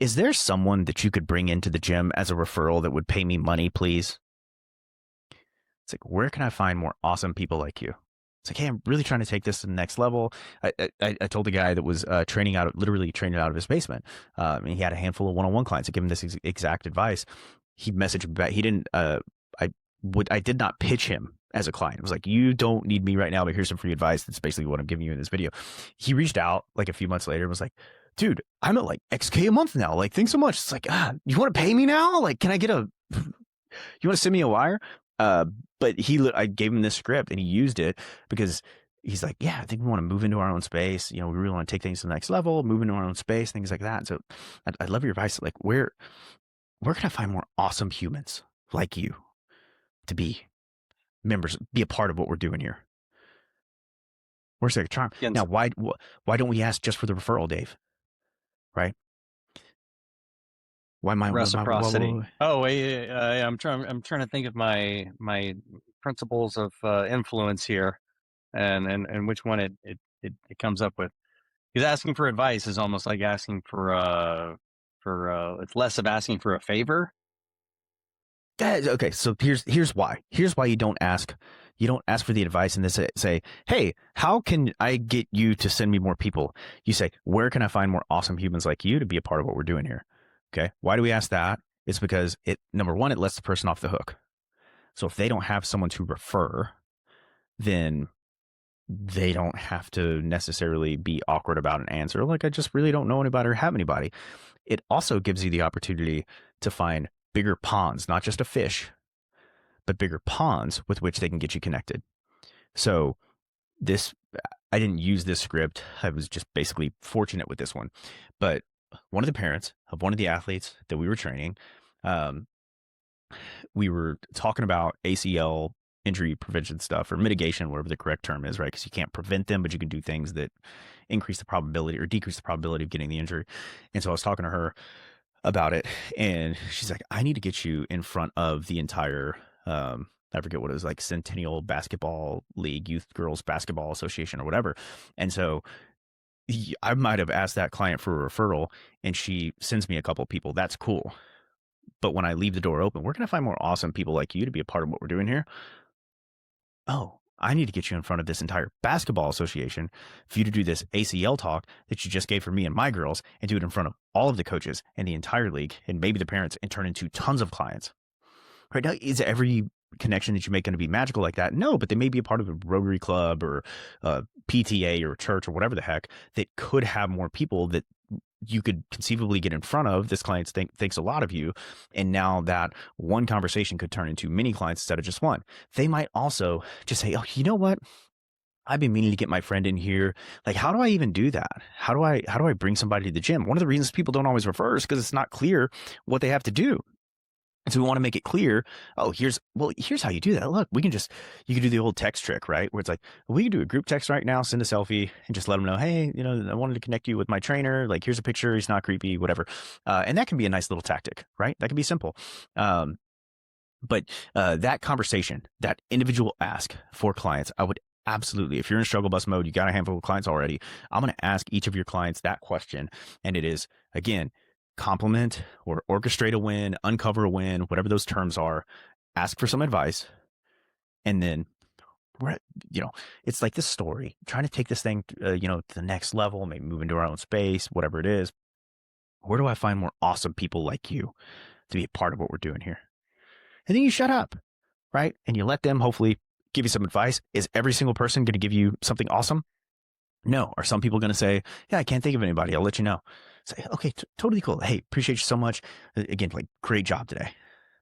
is there someone that you could bring into the gym as a referral that would pay me money, please? It's like, where can I find more awesome people like you? It's like, hey, I'm really trying to take this to the next level. I told the guy that was literally training out of his basement. And he had a handful of one-on-one clients that give him this exact advice. He messaged me back. He didn't, I did not pitch him as a client. It was like, you don't need me right now, but here's some free advice. That's basically what I'm giving you in this video. He reached out like a few months later and was like, dude, I'm at like XK a month now. Like, thanks so much. It's like, you want to pay me now? Like, can I get you want to send me a wire? But I gave him this script and he used it because he's like, yeah, I think we want to move into our own space. We really want to take things to the next level, move into our own space, things like that. So I love your advice. Like, where can I find more awesome humans like you to be members, be a part of what we're doing here? Where's their charm? Yeah, Now, why don't we ask just for the referral, Dave? Right? Why am I reciprocity? I'm trying to think of my principles of influence here, and which one it comes up with. Because asking for advice is almost like asking for it's less of asking for a favor. Okay, so here's why. Here's why you don't ask. You don't ask for the advice and then say, hey, how can I get you to send me more people? You say, where can I find more awesome humans like you to be a part of what we're doing here? Okay. Why do we ask that? It's because number one, it lets the person off the hook. So if they don't have someone to refer, then they don't have to necessarily be awkward about an answer. Like, I just really don't know anybody or have anybody. It also gives you the opportunity to find bigger ponds, not just a fish, but bigger ponds with which they can get you connected. So I didn't use this script. I was just basically fortunate with this one. But one of the parents of one of the athletes that we were training, we were talking about ACL injury prevention stuff or mitigation, whatever the correct term is, right? Because you can't prevent them, but you can do things that increase the probability or decrease the probability of getting the injury. And so I was talking to her about it, and she's like, I need to get you in front of the entire I forget what it was, like Centennial Basketball League, Youth Girls Basketball Association or whatever. And so I might have asked that client for a referral and she sends me a couple of people. That's cool. But when I leave the door open, where can I find more awesome people like you to be a part of what we're doing here? Oh, I need to get you in front of this entire basketball association for you to do this ACL talk that you just gave for me and my girls and do it in front of all of the coaches and the entire league and maybe the parents and turn into tons of clients. Right now, is every connection that you make going to be magical like that? No, but they may be a part of a Rotary Club or a PTA or a church or whatever the heck that could have more people that you could conceivably get in front of. This client thinks a lot of you. And now that one conversation could turn into many clients instead of just one. They might also just say, oh, you know what? I've been meaning to get my friend in here. Like, how do I even do that? How do I bring somebody to the gym? One of the reasons people don't always refer is because it's not clear what they have to do. And so we want to make it clear. Oh, here's how you do that. Look, you can do the old text trick, right? Where it's like, we can do a group text right now, send a selfie and just let them know, hey, I wanted to connect you with my trainer. Like, here's a picture. He's not creepy, whatever. And that can be a nice little tactic, right? That can be simple. But that conversation, that individual ask for clients, I would absolutely, if you're in struggle bus mode, you got a handful of clients already, I'm going to ask each of your clients that question. And it is, again, compliment or orchestrate a win, uncover a win, whatever those terms are, ask for some advice. And then it's like this story, trying to take this thing, to the next level, maybe move into our own space, whatever it is. Where do I find more awesome people like you to be a part of what we're doing here? And then you shut up, right? And you let them hopefully give you some advice. Is every single person going to give you something awesome? No. Are some people going to say, yeah, I can't think of anybody. I'll let you know. Say, okay, totally cool. Hey, appreciate you so much. Again, like, great job today.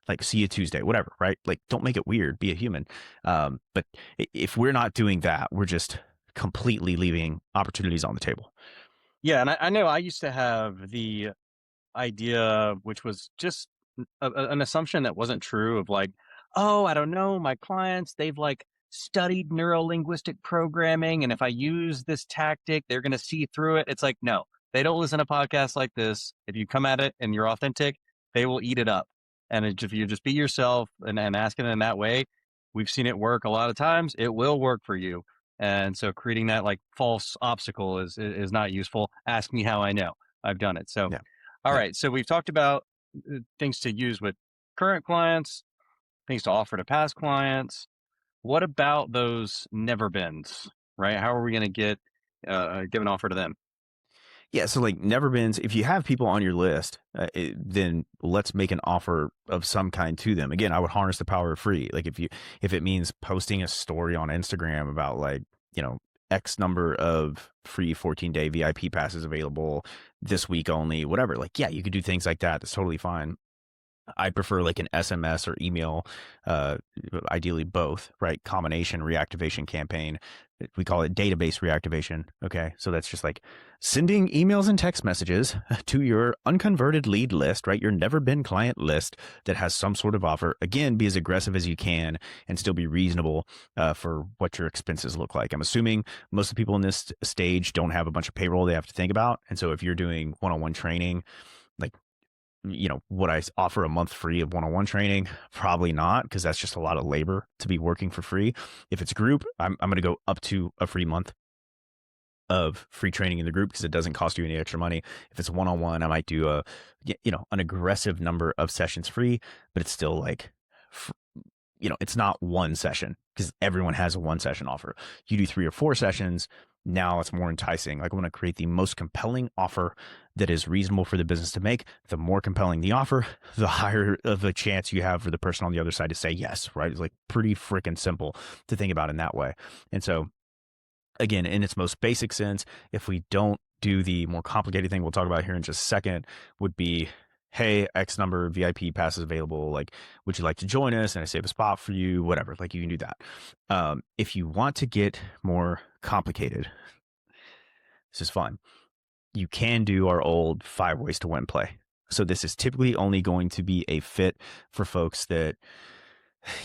Like, see you Tuesday, whatever, right? Like, don't make it weird. Be a human. But if we're not doing that, we're just completely leaving opportunities on the table. Yeah, and I know I used to have the idea, which was just an assumption that wasn't true, of like, oh, I don't know, my clients, they've like studied neuro linguistic programming, and if I use this tactic, they're going to see through it. It's like, no, they don't listen to podcasts like this. If you come at it and you're authentic, they will eat it up. And if you just be yourself and asking it in that way, we've seen it work a lot of times. It will work for you. And so creating that like false obstacle is not useful. Ask me how I know. I've done it. So Yeah. all Yeah. right. So we've talked about things to use with current clients, things to offer to past clients. What about those never beens, right? How are we going to give an offer to them? Yeah, so like never beens, if you have people on your list, then let's make an offer of some kind to them. Again, I would harness the power of free. Like if it means posting a story on Instagram about like, X number of free 14-day VIP passes available this week only, whatever. Like, yeah, you could do things like that. That's totally fine. I prefer like an SMS or email, uh, ideally both, right? Combination reactivation campaign. We call it database reactivation. Okay. So that's just like sending emails and text messages to your unconverted lead list, right? Your never been client list that has some sort of offer. Again, be as aggressive as you can and still be reasonable for what your expenses look like. I'm assuming most of the people in this stage don't have a bunch of payroll they have to think about. And so if you're doing one-on-one training, like, would I offer a month free of one-on-one training? Probably not, because that's just a lot of labor to be working for free. If it's group, I'm going to go up to a free month of free training in the group because it doesn't cost you any extra money. If it's one-on-one, I might do an aggressive number of sessions free, but it's still like, it's not one session because everyone has a one session offer. You do 3 or 4 sessions. Now it's more enticing. Like I want to create the most compelling offer that is reasonable for the business to make. The more compelling the offer, the higher of a chance you have for the person on the other side to say yes, right? It's like pretty freaking simple to think about in that way. And so again, in its most basic sense, if we don't do the more complicated thing we'll talk about here in just a second, would be, hey, X number of VIP passes available. Like, would you like to join us? And I save a spot for you, whatever. Like, you can do that. If you want to get more complicated, this is fun. You can do our old 5 ways to win play. So this is typically only going to be a fit for folks that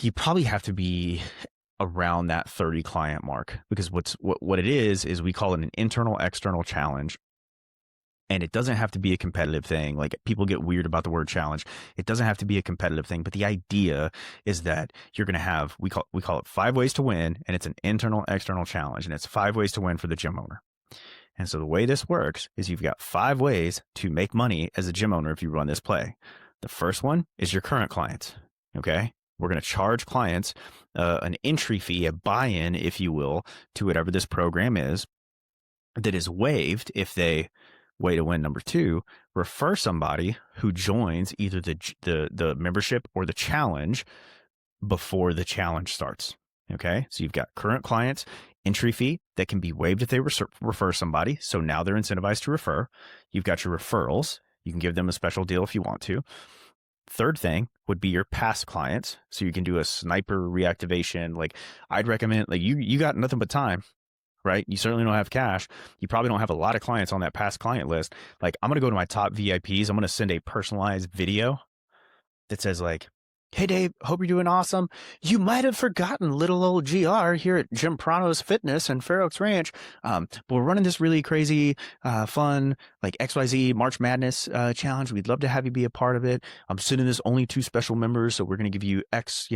you probably have to be around that 30 client mark, because what it is we call it an internal external challenge. And it doesn't have to be a competitive thing. Like, people get weird about the word challenge. It doesn't have to be a competitive thing, but the idea is that you're going to have, we call it 5 ways to win, and it's an internal external challenge, and it's 5 ways to win for the gym owner. And so the way this works is you've got 5 ways to make money as a gym owner if you run this play. The first one is your current clients. Okay. We're going to charge clients an entry fee, a buy-in, if you will, to whatever this program is, that is waived if they, way to win number 2, refer somebody who joins either the membership or the challenge before the challenge starts. Okay. So you've got current clients, entry fee that can be waived if they refer somebody. So now they're incentivized to refer. You've got your referrals. You can give them a special deal if you want to. Third thing would be your past clients. So you can do a sniper reactivation. Like, I'd recommend, like, you got nothing but time, right? You certainly don't have cash. You probably don't have a lot of clients on that past client list. Like, I'm going to go to my top VIPs. I'm going to send a personalized video that says like, hey, Dave, hope you're doing awesome. You might have forgotten little old GR here at Jim Prano's Fitness and Fair Oaks Ranch. But we're running this really crazy, fun, like XYZ March Madness challenge. We'd love to have you be a part of it. I'm sending this only to special members, so we're going to give you X,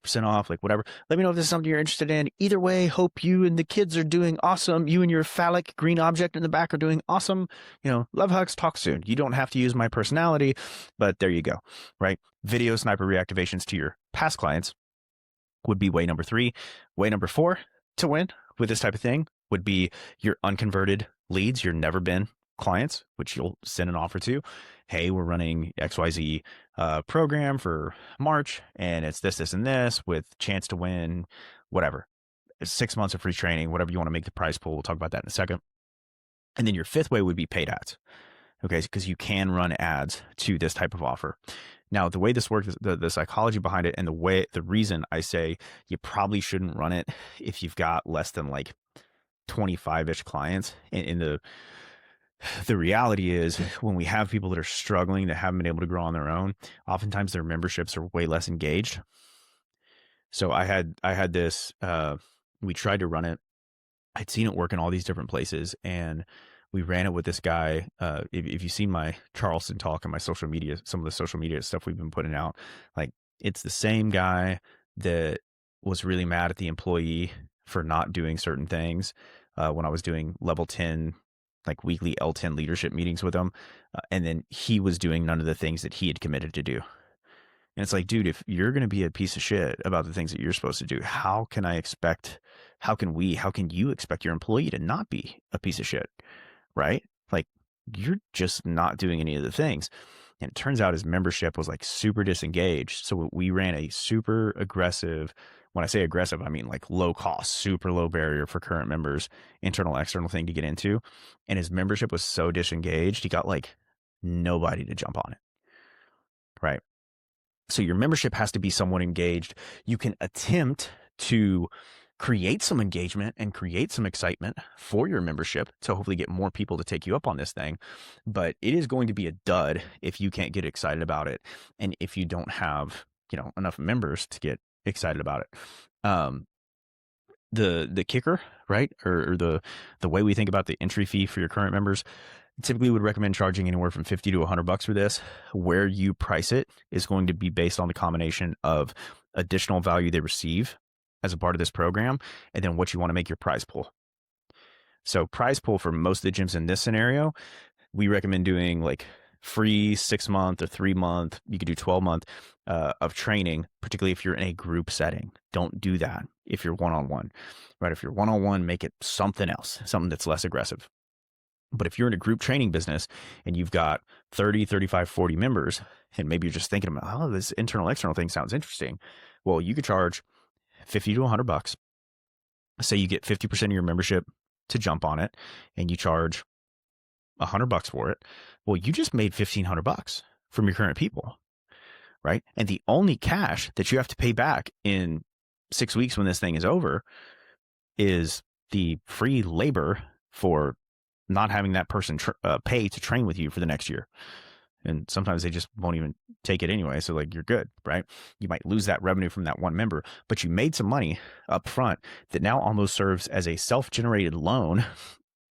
percent off, like whatever. Let me know if this is something you're interested in. Either way, hope you and the kids are doing awesome. You and your phallic green object in the back are doing awesome. Love, hugs, talk soon. You don't have to use my personality, but there you go, right? Video sniper reactivations to your past clients would be way number 3. Way number 4 to win with this type of thing would be your unconverted leads, your never been clients, which you'll send an offer to. Hey, we're running XYZ program for March, and it's this, and this with chance to win whatever. 6 months of free training, whatever you want to make the prize pool. We'll talk about that in a second. And then your fifth way would be paid ads. Okay, because you can run ads to this type of offer. Now, the way this works, the psychology behind it, and the reason I say you probably shouldn't run it if you've got less than like 25-ish clients. In the reality is, when we have people that are struggling, that haven't been able to grow on their own, oftentimes their memberships are way less engaged. So I had this. We tried to run it. I'd seen it work in all these different places, and we ran it with this guy. If you've seen my Charleston talk and my social media, some of the social media stuff we've been putting out, like, it's the same guy that was really mad at the employee for not doing certain things when I was doing level 10, like weekly L10 leadership meetings with him. And then he was doing none of the things that he had committed to do. And it's like, dude, if you're going to be a piece of shit about the things that you're supposed to do, how can you expect your employee to not be a piece of shit? Right? Like, you're just not doing any of the things. And it turns out his membership was like super disengaged. So we ran a super aggressive, when I say aggressive, I mean like low cost, super low barrier for current members, internal, external thing to get into. And his membership was so disengaged, he got like nobody to jump on it. Right? So your membership has to be somewhat engaged. You can attempt to create some engagement and create some excitement for your membership to hopefully get more people to take you up on this thing. But it is going to be a dud if you can't get excited about it, and if you don't have, enough members to get excited about it. The kicker, right? Or the way we think about the entry fee for your current members, typically would recommend charging anywhere from $50 to $100 for this. Where you price it is going to be based on the combination of additional value they receive as a part of this program, and then what you want to make your prize pool. So prize pool for most of the gyms in this scenario, we recommend doing like free 6-month or 3-month. You could do 12-month of training, particularly if you're in a group setting. Don't do that if you're one-on-one, right? If you're one-on-one, make it something else, something that's less aggressive. But if you're in a group training business and you've got 30, 35, 40 members, and maybe you're just thinking about, oh, this internal, external thing sounds interesting. Well, you could charge $50 to $100. Say you get 50% of your membership to jump on it, and you charge $100 for it. Well, you just made $1,500 from your current people, right? And the only cash that you have to pay back in 6 weeks when this thing is over is the free labor for not having that person pay to train with you for the next year. And sometimes they just won't even take it anyway. So like, you're good, right? You might lose that revenue from that one member, but you made some money up front that now almost serves as a self-generated loan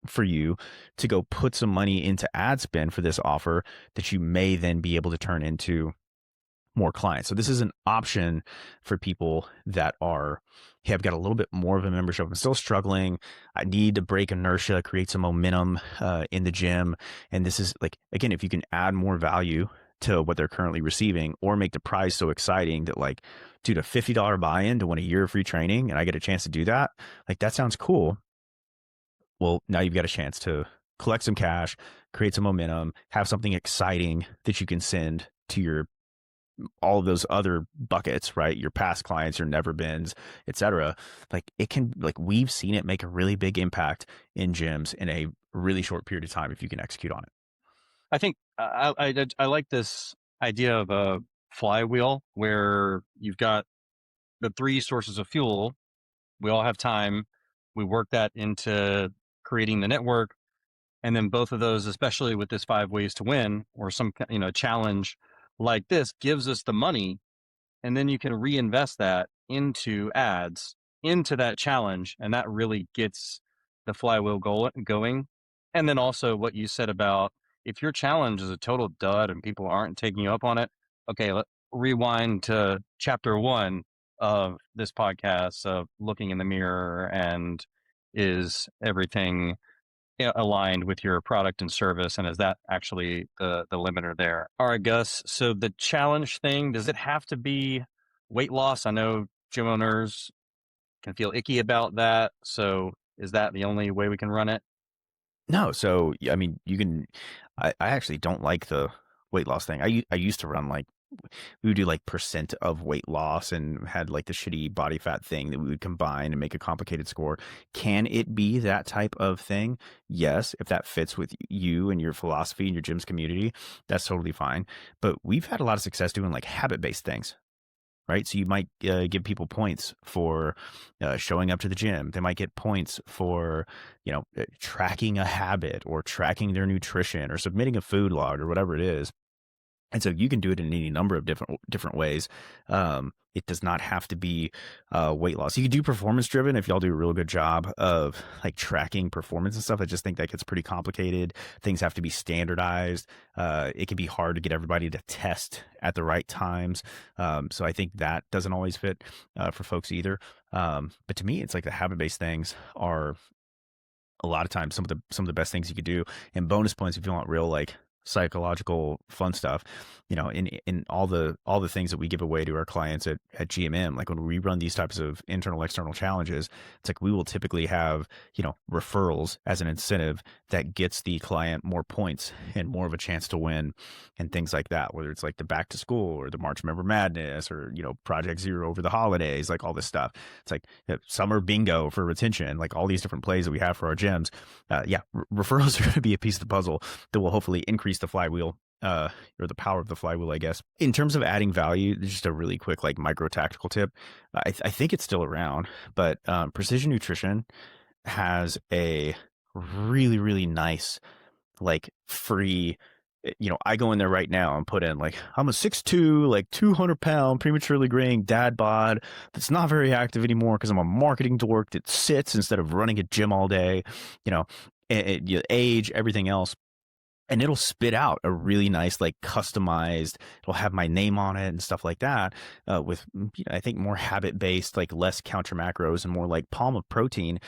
for you to go put some money into ad spend for this offer that you may then be able to turn into more clients. So this is an option for people that are, hey, I've got a little bit more of a membership. I'm still struggling. I need to break inertia, create some momentum in the gym. And this is like, again, if you can add more value to what they're currently receiving, or make the prize so exciting that like, dude, a $50 buy-in to win a year of free training and I get a chance to do that. Like, that sounds cool. Well, now you've got a chance to collect some cash, create some momentum, have something exciting that you can send to all of those other buckets, right? Your past clients, your never beens, etc. Like, it can, like, we've seen it make a really big impact in gyms in a really short period of time if you can execute on it. I think I like this idea of a flywheel where you've got the three sources of fuel. We all have time. We work that into creating the network. And then both of those, especially with this 5 ways to win or some, challenge like this, gives us the money. And then you can reinvest that into ads, into that challenge. And that really gets the flywheel going. And then also what you said about, if your challenge is a total dud and people aren't taking you up on it, okay, rewind to chapter 1 of this podcast of looking in the mirror, and is everything aligned with your product and service, and is that actually the limiter there? All right, Gus, so the challenge thing, does it have to be weight loss? I know gym owners can feel icky about that, so is that the only way we can run it? No, so I mean, you can. I actually don't like the weight loss thing. I used to run like we would do like percent of weight loss and had like the shitty body fat thing that we would combine and make a complicated score. Can it be that type of thing? Yes, if that fits with you and your philosophy and your gym's community, that's totally fine. But we've had a lot of success doing like habit-based things. Right. So you might give people points for showing up to the gym. They might get points for, tracking a habit or tracking their nutrition or submitting a food log or whatever it is. And so you can do it in any number of different ways. It does not have to be weight loss. You can do performance driven if y'all do a real good job of like tracking performance and stuff. I just think that gets pretty complicated. Things have to be standardized. It can be hard to get everybody to test at the right times. So I think that doesn't always fit for folks either. But to me, it's like the habit based things are a lot of times some of the best things you could do. And bonus points if you want real like psychological fun stuff, in all the things that we give away to our clients at GMM. Like when we run these types of internal external challenges, it's like we will typically have referrals as an incentive that gets the client more points and more of a chance to win and things like that, whether it's like the back to school or the March Member Madness or Project Zero over the holidays, like all this stuff. It's like summer bingo for retention, like all these different plays that we have for our gyms. Referrals are going to be a piece of the puzzle that will hopefully increase the flywheel, or the power of the flywheel, I guess. In terms of adding value, just a really quick like micro tactical tip. I think it's still around, but Precision Nutrition has a really, really nice like free. I go in there right now and put in like, I'm a 6'2", like 200-pound prematurely graying dad bod that's not very active anymore because I'm a marketing dork that sits instead of running a gym all day, age, everything else. And it'll spit out a really nice, like customized, it'll have my name on it and stuff like that, with, I think more habit-based, like less counter macros and more like palm of protein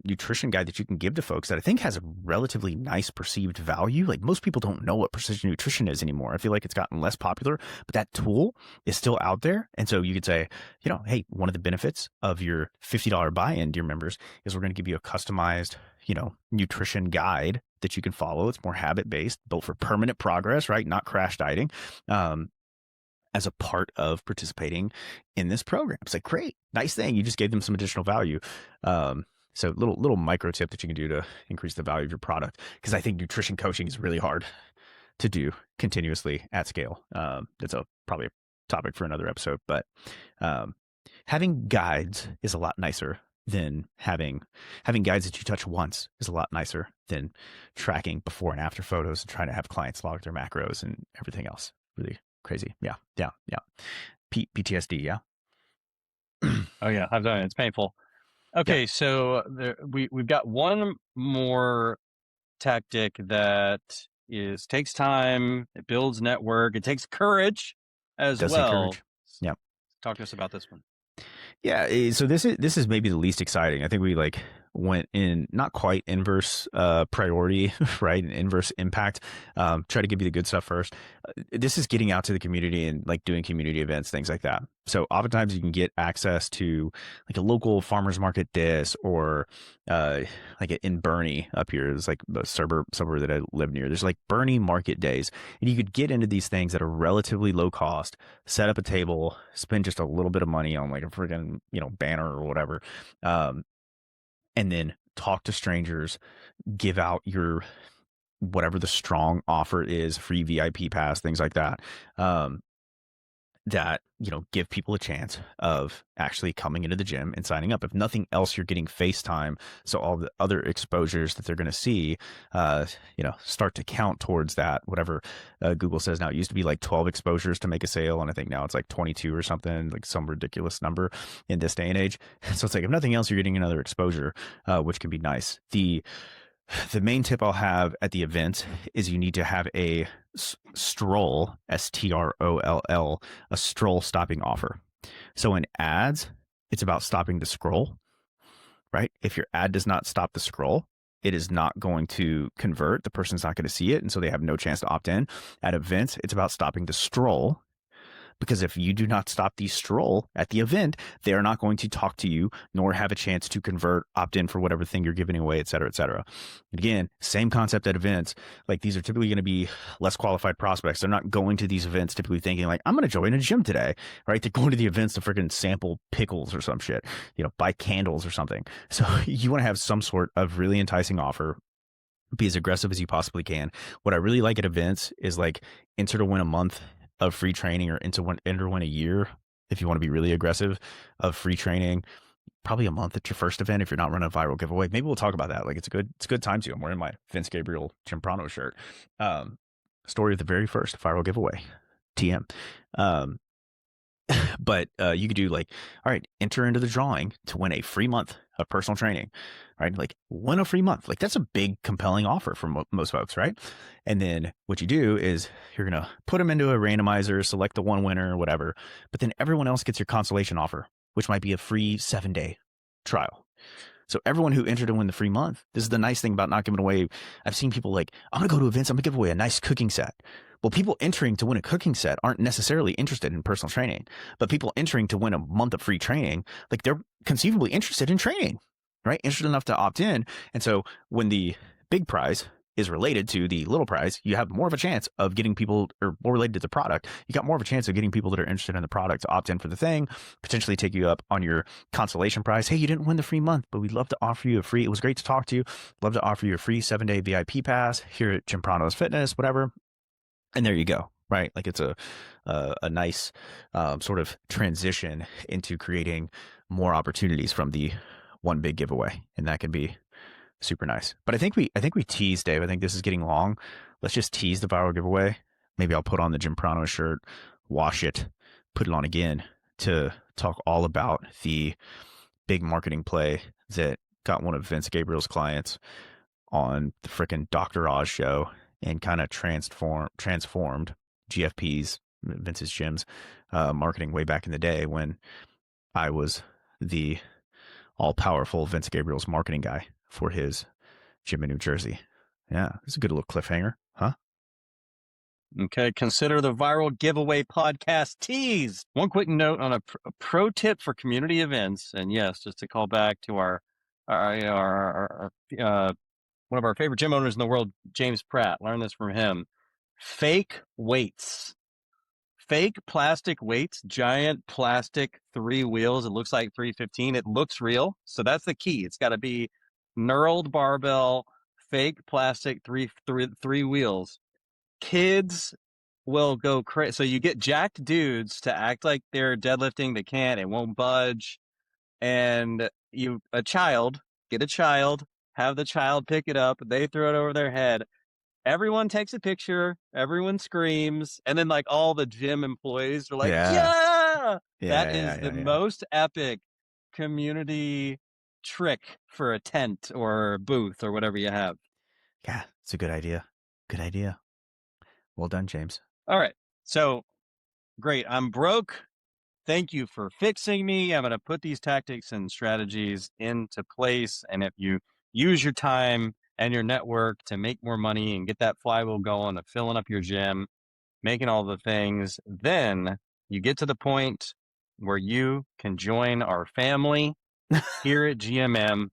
nutrition guide that you can give to folks that I think has a relatively nice perceived value. Like most people don't know what precision nutrition is anymore. I feel like it's gotten less popular, but that tool is still out there. And so you could say, hey, one of the benefits of your $50 buy-in, dear members, is we're going to give you a customized nutrition guide that you can follow. It's more habit based, built for permanent progress, right? Not crash dieting, as a part of participating in this program. It's like, great, nice thing. You just gave them some additional value. So little micro tip that you can do to increase the value of your product. Cause I think nutrition coaching is really hard to do continuously at scale. That's probably a topic for another episode, but, having guides is a lot nicer than having guides that you touch once is a lot nicer than tracking before and after photos and trying to have clients log their macros and everything else. Really crazy. Yeah. PTSD. Yeah. Oh yeah, I've done it. It's painful. Okay, yeah. So we've got one more tactic that takes time. It builds network. It takes courage as well. Yeah. Talk to us about this one. Yeah, so this is maybe the least exciting. I think we like went in not quite inverse priority, right? And inverse impact. Try to give you the good stuff first. This is getting out to the community and like doing community events, things like that. So oftentimes you can get access to like a local farmers market disc or like in Bernie up here is like the suburb that I live near. There's like Bernie market days, and you could get into these things at a relatively low cost, set up a table, spend just a little bit of money on like a freaking banner or whatever, and then talk to strangers, give out your whatever the strong offer is, free VIP pass, things like that. That give people a chance of actually coming into the gym and signing up. If nothing else, you're getting FaceTime, so all the other exposures that they're going to see, start to count towards that. Whatever Google says now, it used to be like 12 exposures to make a sale, and I think now it's like 22 or something, like some ridiculous number in this day and age. So it's like if nothing else, you're getting another exposure, which can be nice. The main tip I'll have at the event is you need to have a stroll, STROLL, a stroll stopping offer. So in ads, it's about stopping the scroll, right? If your ad does not stop the scroll, it is not going to convert. The person's not going to see it, and so they have no chance to opt in. At events, it's about stopping the stroll Because if you do not stop the stroll at the event, they are not going to talk to you nor have a chance to convert, opt in for whatever thing you're giving away, et cetera, et cetera. Again, same concept at events. Like these are typically going to be less qualified prospects. They're not going to these events typically thinking like, I'm going to join a gym today, right? They're going to the events to freaking sample pickles or some shit, buy candles or something. So you want to have some sort of really enticing offer. Be as aggressive as you possibly can. What I really like at events is like enter to win a month of free training or enter win a year if you want to be really aggressive of free training. Probably a month at your first event if you're not running a viral giveaway. Maybe we'll talk about that. Like it's a good time to. I'm wearing my Vince Gabriel Chimprano shirt. Story of the very first viral giveaway. TM. But you could do like, all right, enter into the drawing to win a free month of personal training, right? Like win a free month. Like that's a big, compelling offer for most folks, right? And then what you do is you're going to put them into a randomizer, select the one winner or whatever, but then everyone else gets your constellation offer, which might be a free 7-day trial. So everyone who entered to win the free month, this is the nice thing about not giving away. I've seen people like, I'm going to go to events. I'm going to give away a nice cooking set. Well, people entering to win a cooking set aren't necessarily interested in personal training, but people entering to win a month of free training, like they're conceivably interested in training, right? Interested enough to opt in. And so when the big prize is related to the little prize, you have more of a chance of getting people, or more related to the product, you got more of a chance of getting people that are interested in the product to opt in for the thing, potentially take you up on your constellation prize. Hey, you didn't win the free month, but we'd love to offer you a free, it was great to talk to you. Love to offer you a free 7-day VIP pass here at Chimprano's Fitness, whatever. And there you go, right? Like it's a nice sort of transition into creating more opportunities from the one big giveaway. And that can be super nice. But I think we teased, Dave. I think this is getting long. Let's just tease the viral giveaway. Maybe I'll put on the Chimprano shirt, wash it, put it on again to talk all about the big marketing play that got one of Vince Gabriel's clients on the freaking Dr. Oz show and kind of transformed GFP's, Vince's Gym's marketing way back in the day when I was the all-powerful Vince Gabriel's marketing guy for his gym in New Jersey. Yeah, it's a good little cliffhanger, huh? Okay, consider the viral giveaway podcast teased. One quick note on a pro tip for community events, and yes, just to call back to our one of our favorite gym owners in the world, James Pratt. Learned this from him. Fake weights. Fake plastic weights, giant plastic 3 wheels. It looks like 315. It looks real. So that's the key. It's got to be knurled barbell, fake plastic three wheels. Kids will go crazy. So you get jacked dudes to act like they're deadlifting. They can't. It won't budge. And get a child, have the child pick it up. They throw it over their head. Everyone takes a picture, everyone screams, and then like all the gym employees are like, yeah! That is the most epic community trick for a tent or booth or whatever you have. Yeah, it's a good idea. Good idea. Well done, James. All right. So great. I'm broke. Thank you for fixing me. I'm going to put these tactics and strategies into place. And if you use your time and your network to make more money and get that flywheel going of filling up your gym, making all the things, then you get to the point where you can join our family here at GMM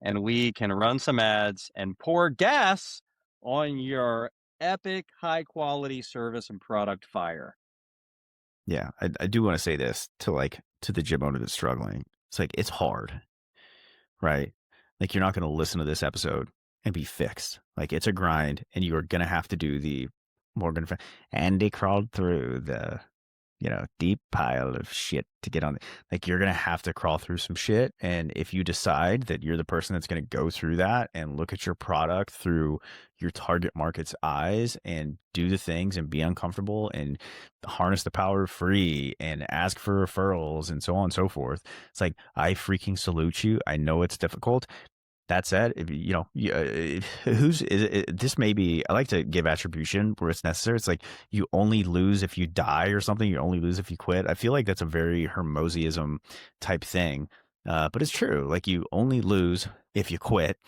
and we can run some ads and pour gas on your epic high quality service and product fire. Yeah, I do want to say this to the gym owner that's struggling. It's like, it's hard, right? Like you're not going to listen to this episode and be fixed. Like it's a grind and you are going to have to do the Morgan. Andy crawled through the, deep pile of shit to get on. Like you're going to have to crawl through some shit. And if you decide that you're the person that's going to go through that and look at your product through your target market's eyes and do the things and be uncomfortable and harness the power of free and ask for referrals and so on and so forth, it's like, I freaking salute you. I know it's difficult. That said, this may be, I like to give attribution where it's necessary. It's like you only lose if you die or something. You only lose if you quit. I feel like that's a very Hermosiism type thing. But it's true. Like you only lose if you quit.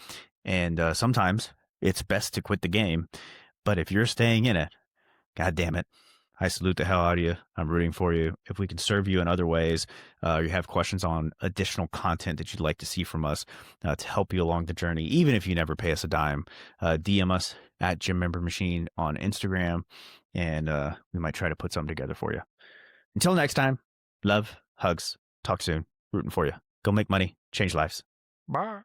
And sometimes it's best to quit the game. But if you're staying in it, God damn it, I salute the hell out of you. I'm rooting for you. If we can serve you in other ways, you have questions on additional content that you'd like to see from us to help you along the journey, even if you never pay us a dime, DM us at Gym Member Machine on Instagram, and we might try to put something together for you. Until next time, love, hugs, talk soon, rooting for you. Go make money, change lives. Bye.